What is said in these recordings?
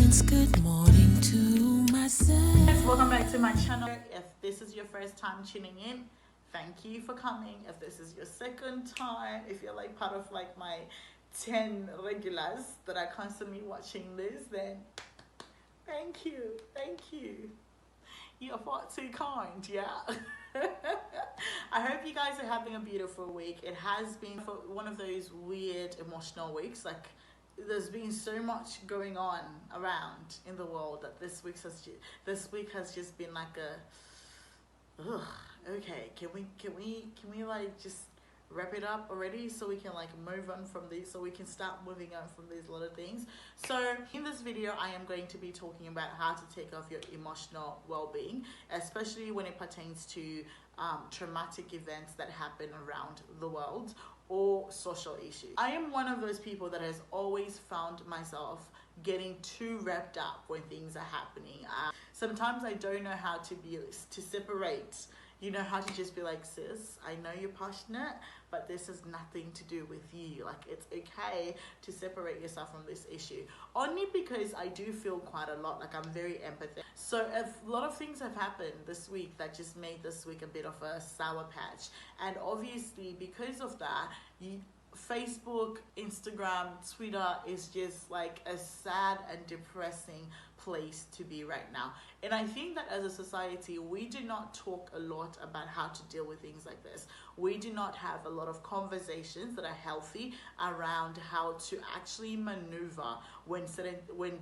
friends, good morning to myself. Guys, welcome back to my channel. If this is your first time tuning in, thank you for coming. If this is your second time, if you're like part of like my 10 regulars that are constantly watching this, then thank you. You're far too kind, yeah. I hope you guys are having a beautiful week. It has been for one of those weird emotional weeks. Like, there's been so much going on around in the world that this week has just been like a ugh, okay, can we like just wrap it up already so we can like move on from this, so we can start moving on from these little things. So in this video I am going to be talking about how to take off your emotional well-being, especially when it pertains to traumatic events that happen around the world or social issues. I am one of those people that has always found myself getting too wrapped up when things are happening. Sometimes I don't know how to separate, you know, how to just be like, sis, I know you're passionate, but this has nothing to do with you. Like, it's okay to separate yourself from this issue. Only because I do feel quite a lot, like I'm very empathetic. So a lot of things have happened this week that just made this week a bit of a sour patch. And obviously because of that, Facebook, Instagram, Twitter is just like a sad and depressing place to be right now. And I think that as a society, we do not talk a lot about how to deal with things like this. We do not have a lot of conversations that are healthy around how to actually maneuver when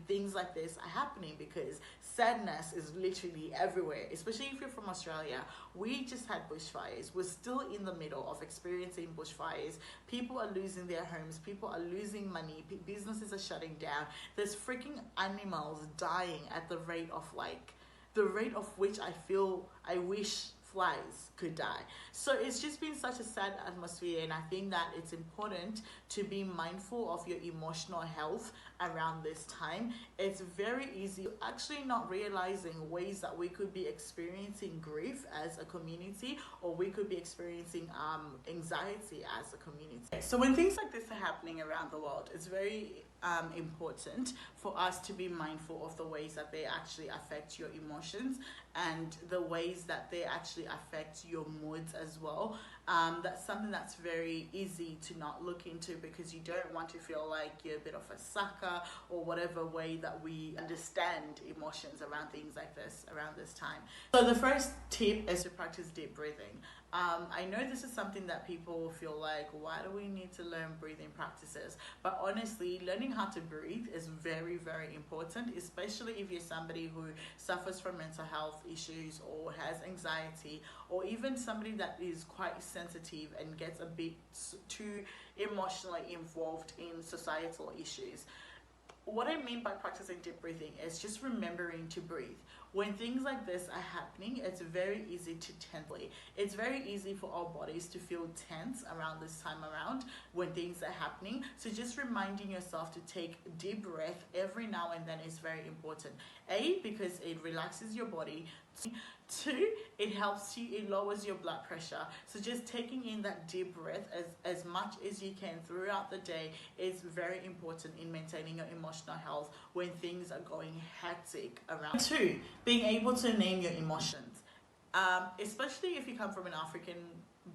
things like this are happening, because sadness is literally everywhere, especially if you're from Australia. We just had bushfires. We're still in the middle of experiencing bushfires. People are losing their homes, people are losing money, businesses are shutting down. There's freaking animals dying at the rate of which I wish flies could die. So it's just been such a sad atmosphere, and I think that it's important to be mindful of your emotional health around this time. It's very easy actually not realizing ways that we could be experiencing grief as a community, or we could be experiencing anxiety as a community. So when things like this are happening around the world, it's very important for us to be mindful of the ways that they actually affect your emotions and the ways that they actually affect your moods as well. That's something that's very easy to not look into, because you don't want to feel like you're a bit of a sucker, or whatever way that we understand emotions around things like this around this time. So the first tip is to practice deep breathing. I know this is something that people feel like, why do we need to learn breathing practices? But honestly, learning how to breathe is very, very important, especially if you're somebody who suffers from mental health issues or has anxiety, or even somebody that is quite sensitive and gets a bit too emotionally involved in societal issues. What I mean by practicing deep breathing is just remembering to breathe. When things like this are happening, it's very easy to tense. It's very easy for our bodies to feel tense around this time around when things are happening. So just reminding yourself to take deep breath every now and then is very important. A, because it relaxes your body. Two, it helps you, it lowers your blood pressure. So just taking in that deep breath as much as you can throughout the day is very important in maintaining your emotional health when things are going hectic around. Two, being able to name your emotions. Especially if you come from an African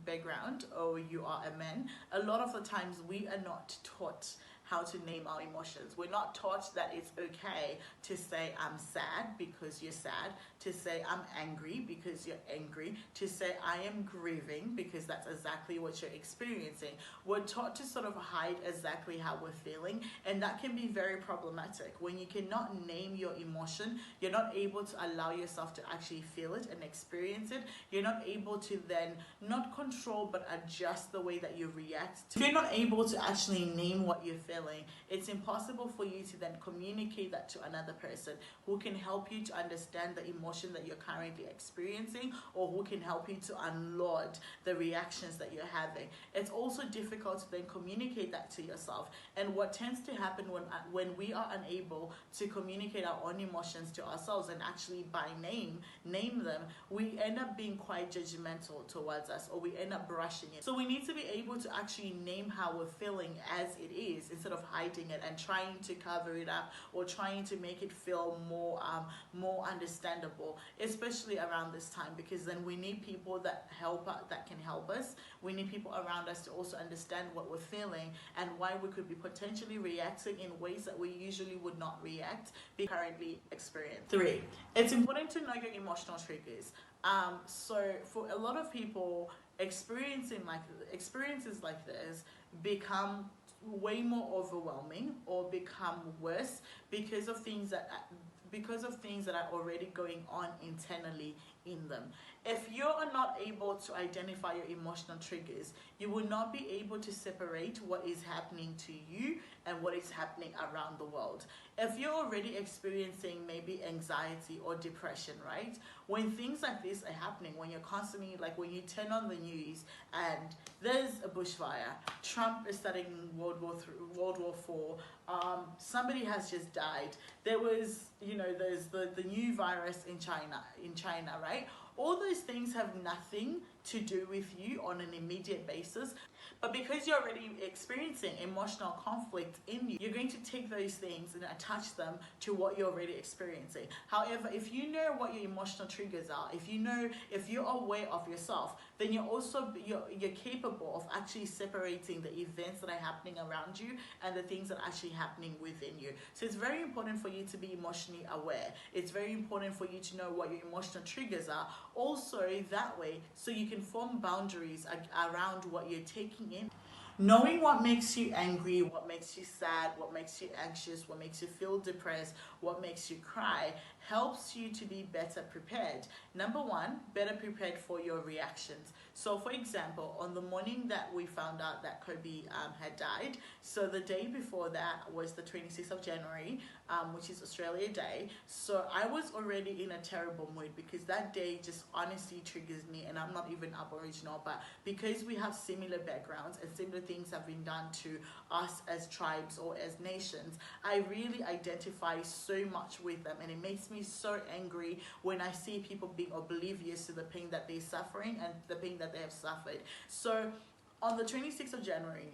background or you are a man, a lot of the times we are not taught how to name our emotions. We're not taught that it's okay to say I'm sad because you're sad, to say I'm angry because you're angry, to say I am grieving because that's exactly what you're experiencing. We're taught to sort of hide exactly how we're feeling, and that can be very problematic. When you cannot name your emotion, you're not able to allow yourself to actually feel it and experience it. You're not able to then not control but adjust the way that you react to. If you're not able to actually name what you're feeling, it's impossible for you to then communicate that to another person who can help you to understand the emotion that you're currently experiencing, or who can help you to unload the reactions that you're having. It's also difficult to then communicate that to yourself. And what tends to happen when we are unable to communicate our own emotions to ourselves and actually by name them, we end up being quite judgmental towards us, or we end up brushing it. So we need to be able to actually name how we're feeling as it is, instead of hiding it and trying to cover it up or trying to make it feel more understandable, especially around this time, because then we need people that can help us. We need people around us to also understand what we're feeling and why we could be potentially reacting in ways that we usually would not react because currently experience. 3, it's important to know your emotional triggers. So for a lot of people, experiences like this become way more overwhelming or become worse because of things that are already going on internally in them. If you are not able to identify your emotional triggers, you will not be able to separate what is happening to you and what is happening around the world. If you're already experiencing maybe anxiety or depression, right? When things like this are happening, when you're constantly, like when you turn on the news and there's a bushfire, Trump is starting World War IV, somebody has just died. There was, there's the new virus in China, right? All those things have nothing to do with you on an immediate basis, but because you're already experiencing emotional conflict in you, you're going to take those things and attach them to what you're already experiencing. However, if you know what your emotional triggers are, if you're aware of yourself, then you're capable of actually separating the events that are happening around you and the things that are actually happening within you. So it's very important for you to be emotionally aware. It's very important for you to know what your emotional triggers are. Also, that way, so you can form boundaries around what you're taking in. Knowing what makes you angry, what makes you sad, what makes you anxious, what makes you feel depressed, what makes you cry, helps you to be better prepared. Number 1, better prepared for your reactions. So for example, on the morning that we found out that Kobe had died, so the day before that was the 26th of January, which is Australia Day. So I was already in a terrible mood because that day just honestly triggers me, and I'm not even Aboriginal, but because we have similar backgrounds and similar things have been done to us as tribes or as nations, I really identify so much with them, and it makes me so angry when I see people being oblivious to the pain that they're suffering and the pain that they have suffered. So on the 26th of January,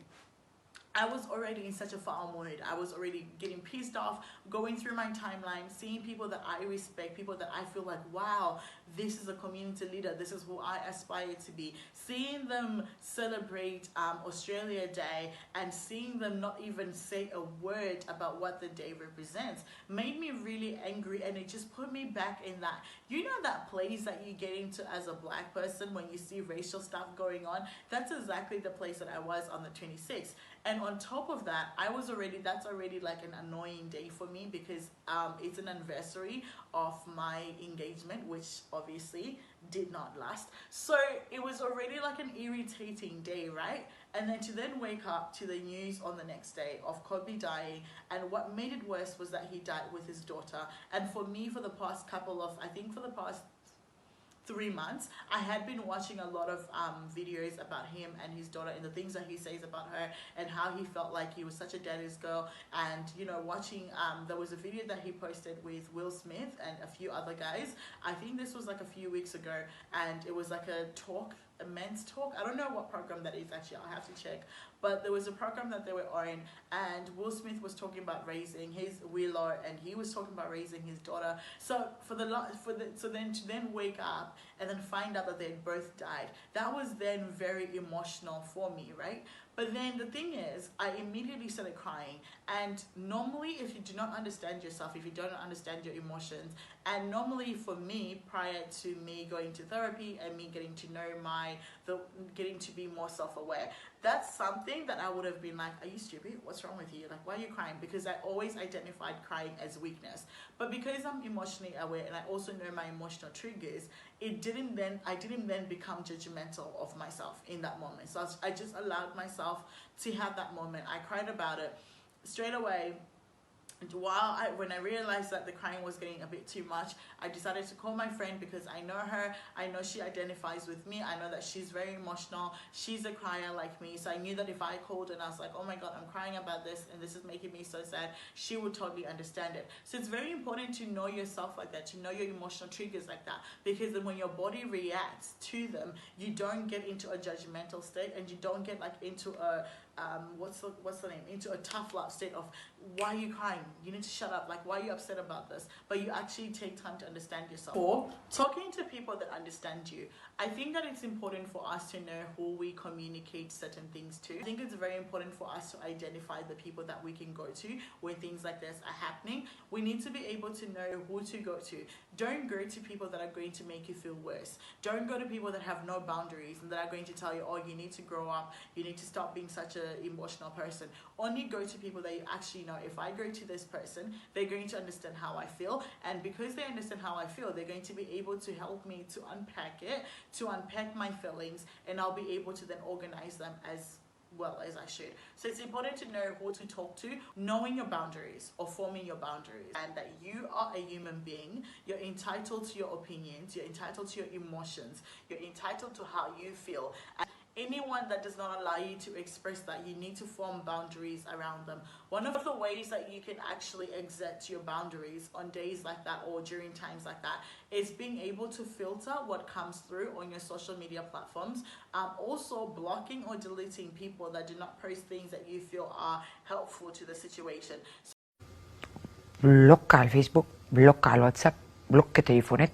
I was already in such a foul mood. I was already getting pissed off, going through my timeline, seeing people that I respect, people that I feel like, wow, this is a community leader, this is who I aspire to be. Seeing them celebrate Australia Day and seeing them not even say a word about what the day represents made me really angry, and it just put me back in that, that place that you get into as a black person when you see racial stuff going on. That's exactly the place that I was on the 26th. And on top of that, that's already like an annoying day for me because it's an anniversary of my engagement, which obviously did not last. So it was already like an irritating day, right? And then to then wake up to the news on the next day of Kobe dying, and what made it worse was that he died with his daughter. And for me, for the past 3 months, I had been watching a lot of videos about him and his daughter and the things that he says about her and how he felt like he was such a daddy's girl. And watching there was a video that he posted with Will Smith and a few other guys. I think this was like a few weeks ago, and it was like a men's talk. I don't know what program that is actually, I'll have to check, but there was a program that they were on, and Will Smith was talking about raising his Willow, and he was talking about raising his daughter. So then to wake up and then find out that they had both died, that was then very emotional for me, right? But then the thing is, I immediately started crying. And normally, if you do not understand yourself, if you don't understand your emotions, and normally for me, prior to me going to therapy and me getting to know getting to be more self-aware, that's something that I would have been like, are you stupid? What's wrong with you? Like, why are you crying? Because I always identified crying as weakness. But because I'm emotionally aware and I also know my emotional triggers, I didn't then become judgmental of myself in that moment. So I just allowed myself to have that moment. I cried about it straight away. And when I realized that the crying was getting a bit too much, I decided to call my friend because I know her. I know she identifies with me. I know that she's very emotional. She's a crier like me. So I knew that if I called and I was like, oh my God, I'm crying about this and this is making me so sad, she would totally understand it. So it's very important to know yourself like that, to know your emotional triggers like that, because then when your body reacts to them, you don't get into a judgmental state and you don't get like into a what's the name, into a tough love state of, why are you crying? You need to shut up. Like, why are you upset about this? But you actually take time to understand yourself. 4, talking to people that understand you. I think that it's important for us to know who we communicate certain things to. I think it's very important for us to identify the people that we can go to when things like this are happening. We need to be able to know who to go to. Don't go to people that are going to make you feel worse. Don't go to people that have no boundaries and that are going to tell you, oh, you need to grow up, you need to stop being such an emotional person. Only go to people that you actually know, if I go to this person, they're going to understand how I feel, and because they understand how I feel, they're going to be able to help me to unpack it, to unpack my feelings, and I'll be able to then organize them as well as I should. So it's important to know who to talk to, knowing your boundaries or forming your boundaries, and that you are a human being. You're entitled to your opinions, you're entitled to your emotions, you're entitled to how you feel. And anyone that does not allow you to express that, you need to form boundaries around them. One of the ways that you can actually exert your boundaries on days like that or during times like that is being able to filter what comes through on your social media platforms. Also blocking or deleting people that do not post things that you feel are helpful to the situation. Blocca il Facebook, blocca il WhatsApp, blocca telefonet,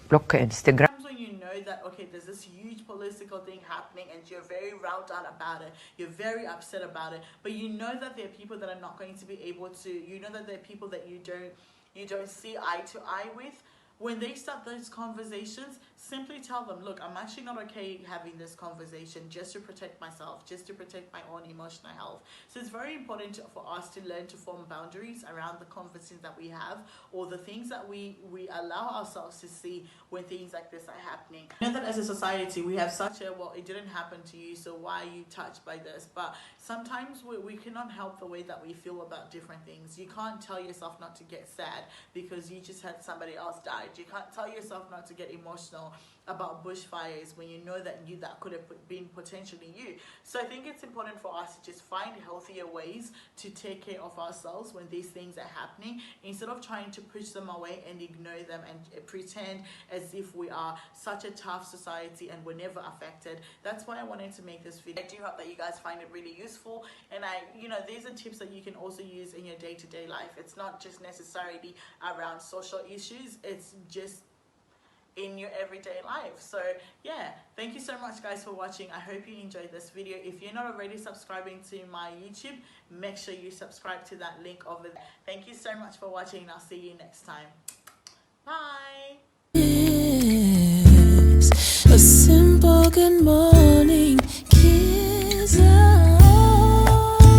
blocca Instagram. When you know that, okay, there's this huge political thing happening and you're very riled out about it, you're very upset about it, but you know that there are people that are not going to be able to, you know that there are people that you don't see eye to eye with. When they start those conversations, simply tell them, look, I'm actually not okay having this conversation, just to protect myself, just to protect my own emotional health. So it's very important for us to learn to form boundaries around the conversations that we have, or the things that we allow ourselves to see when things like this are happening. I know that as a society, we have such a, well, it didn't happen to you, so why are you touched by this? But sometimes we cannot help the way that we feel about different things. You can't tell yourself not to get sad because you just had somebody else die. You can't tell yourself not to get emotional about bushfires when you know that that could have been potentially you. So I think it's important for us to just find healthier ways to take care of ourselves when these things are happening, instead of trying to push them away and ignore them and pretend as if we are such a tough society and we're never affected. That's why I wanted to make this video. I do hope that you guys find it really useful, and these are tips that you can also use in your day-to-day life. It's not just necessarily around social issues, it's just in your everyday life. So yeah, thank you so much guys for watching. I hope you enjoyed this video. If you're not already subscribing to my YouTube, make sure you subscribe to that link over there. Thank you so much for watching, and I'll see you next time. Bye. A simple good morning.